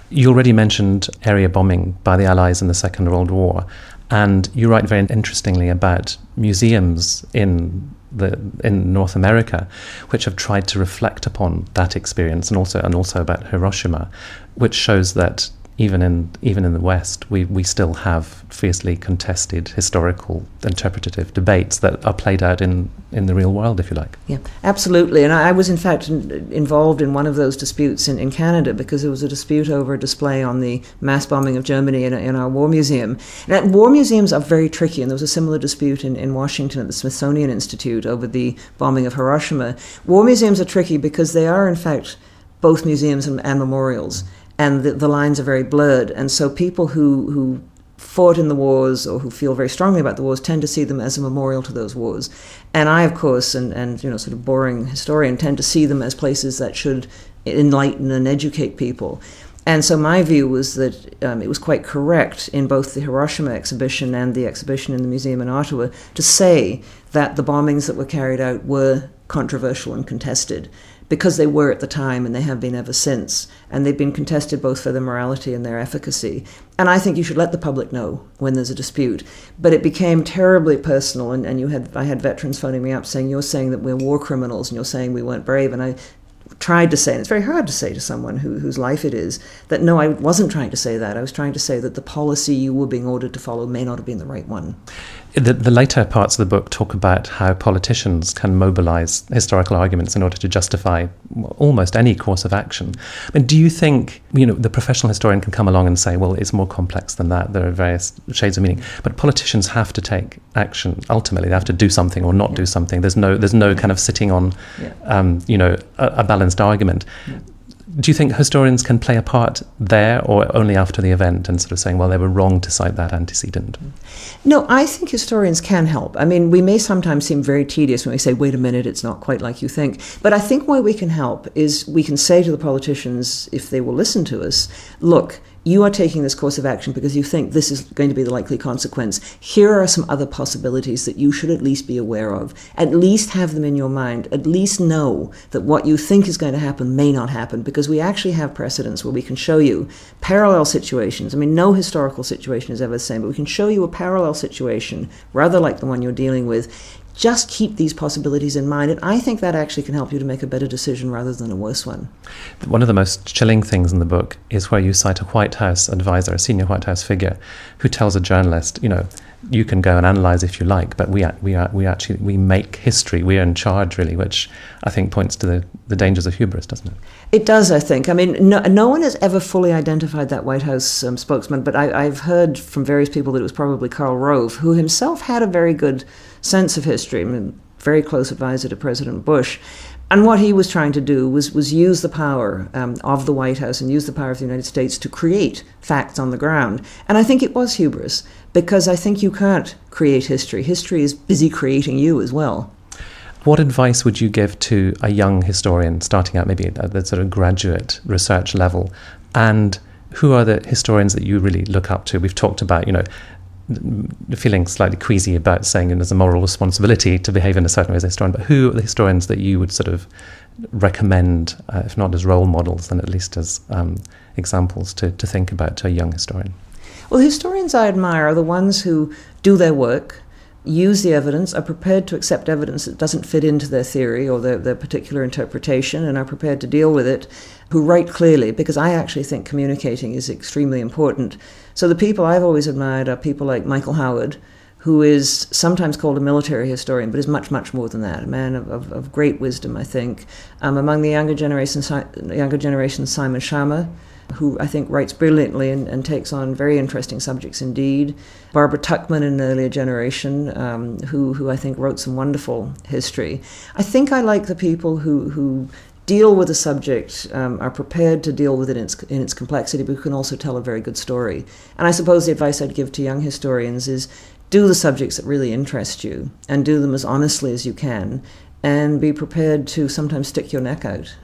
You already mentioned area bombing by the Allies in the Second World War, and you write very interestingly about museums in North America, which have tried to reflect upon that experience, and also about Hiroshima, which shows that even in the West, we still have fiercely contested historical interpretative debates that are played out in the real world, if you like. Yeah, absolutely. And I was in fact involved in one of those disputes in Canada, because there was a dispute over a display on the mass bombing of Germany in our war museum. And war museums are very tricky, and there was a similar dispute in Washington at the Smithsonian Institute over the bombing of Hiroshima. War museums are tricky because they are in fact both museums and memorials. And the lines are very blurred. And so people who fought in the wars or who feel very strongly about the wars tend to see them as a memorial to those wars. And I, of course, and sort of boring historian, tend to see them as places that should enlighten and educate people. And so my view was that it was quite correct in both the Hiroshima exhibition and the exhibition in the museum in Ottawa to say that the bombings that were carried out were controversial and contested, because they were at the time and they have been ever since. And they've been contested both for their morality and their efficacy. And I think you should let the public know when there's a dispute. But it became terribly personal, and I had veterans phoning me up saying, you're saying that we're war criminals and you're saying we weren't brave. And I tried to say, and it's very hard to say to someone whose life it is, that no, I wasn't trying to say that. I was trying to say that the policy you were being ordered to follow may not have been the right one. The later parts of the book talk about how politicians can mobilize historical arguments in order to justify almost any course of action. And do you think, the professional historian can come along and say, well, it's more complex than that, there are various shades of meaning, but politicians have to take action. Ultimately, they have to do something or not do something. There's no kind of sitting on, a balanced argument. Yeah. Do you think historians can play a part there, or only after the event and sort of saying, well, they were wrong to cite that antecedent? No, I think historians can help. I mean, we may sometimes seem very tedious when we say, wait a minute, it's not quite like you think. But I think where we can help is we can say to the politicians, if they will listen to us, look, you are taking this course of action because you think this is going to be the likely consequence. Here are some other possibilities that you should at least be aware of. At least have them in your mind. At least know that what you think is going to happen may not happen, because we actually have precedents where we can show you parallel situations. I mean, no historical situation is ever the same, but we can show you a parallel situation, rather like the one you're dealing with. Just keep these possibilities in mind, and I think that actually can help you to make a better decision rather than a worse one. One of the most chilling things in the book is where you cite a White House advisor, a senior White House figure, who tells a journalist, you can go and analyse if you like, but we make history. We are in charge, really, which I think points to the dangers of hubris, doesn't it? It does, I think. I mean, no one has ever fully identified that White House spokesman, but I've heard from various people that it was probably Karl Rove, who himself had a very good sense of history, I mean, very close advisor to President Bush. And what he was trying to do was use the power of the White House and use the power of the United States to create facts on the ground. And I think it was hubris, because I think you can't create history. History is busy creating you as well. What advice would you give to a young historian starting out maybe at the sort of graduate research level? And who are the historians that you really look up to? We've talked about, feeling slightly queasy about saying there's a moral responsibility to behave in a certain way as a historian, but who are the historians that you would sort of recommend, if not as role models, then at least as examples to think about to a young historian? Well, the historians I admire are the ones who do their work, use the evidence, are prepared to accept evidence that doesn't fit into their theory or their particular interpretation, and are prepared to deal with it, who write clearly, because I actually think communicating is extremely important. So the people I've always admired are people like Michael Howard, who is sometimes called a military historian, but is much, much more than that, a man of great wisdom, I think. Among the younger generation, Simon Schama, who I think writes brilliantly and takes on very interesting subjects indeed. Barbara Tuchman in an earlier generation, who I think wrote some wonderful history. I think I like the people who deal with a subject, are prepared to deal with it in its complexity, but who can also tell a very good story. And I suppose the advice I'd give to young historians is do the subjects that really interest you, and do them as honestly as you can, and be prepared to sometimes stick your neck out